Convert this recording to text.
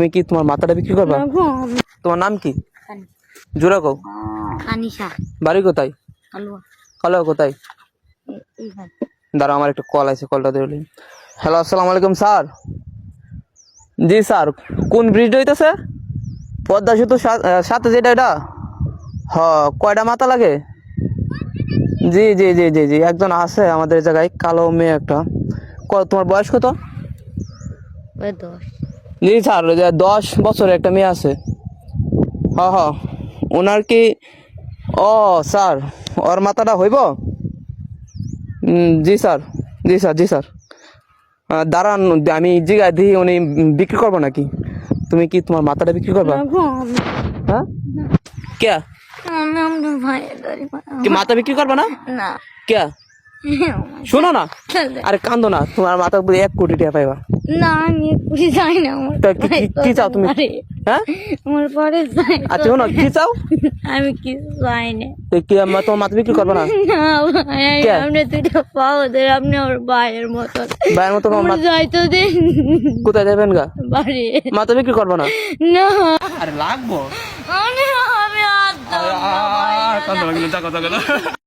তুমি কি তোমার মাথাটা বিক্রি করবা? তোমার নাম কি? জোড়া কও। কানিশা। বাড়ি কোথায়? কালুয়া। কালোয়া কোথায়? দাঁড়া, আমার একটা কল আছে, কলটা দিলি। হ্যালো, আসসালামু আলাইকুম স্যার। জি স্যার, কোন ব্রিজ হইতেছে? পদ্মা সেতু সাথে যেটা, এটা হ, কয়টা মাথা লাগে? জি জি জি জি জি, একজন আছে আমাদের জায়গায়, কালো মেয়ে একটা। তোমার বয়স কত? 10। জি স্যার, 10 বছরের একটা মেয়ে আছে। হ হ, ওনার কি? ও স্যার, ওর মাথাটা হইব? জি স্যার, জি স্যার, জি স্যার। দাঁড়ান, আমি জিগায় দিই উনি বিক্রি করবো নাকি। তুমি কি তোমার মাথাটা বিক্রি করবা? হ্যাঁ, কে কি মাথা বিক্রি করবা না? না। কে? শোনো না, আরে কান্দো না, তোমার মাথা 1 কোটি টাকা পাইবা। না, আমি এক্ষুনি যাই না। আমার তা কি চাও তুমি? হ্যাঁ, আমার পরে যাই। আচ্ছা শোনো, কি চাও? আমি কিছু চাই না। কি তোমার মাথা বিক্রি করবা না? না ভাই, কে? আপনি দুইটা পাও দেন, আপনি আমার ভাইয়ের মতন। ভাইয়ের মতো আমার যাইতে দেন। কোথায় যাবেন গা? বাড়ি। মাথা বিক্রি করবা না? না, আরে লাগবো। আমি আর দাম না ভাই। কান্দো না,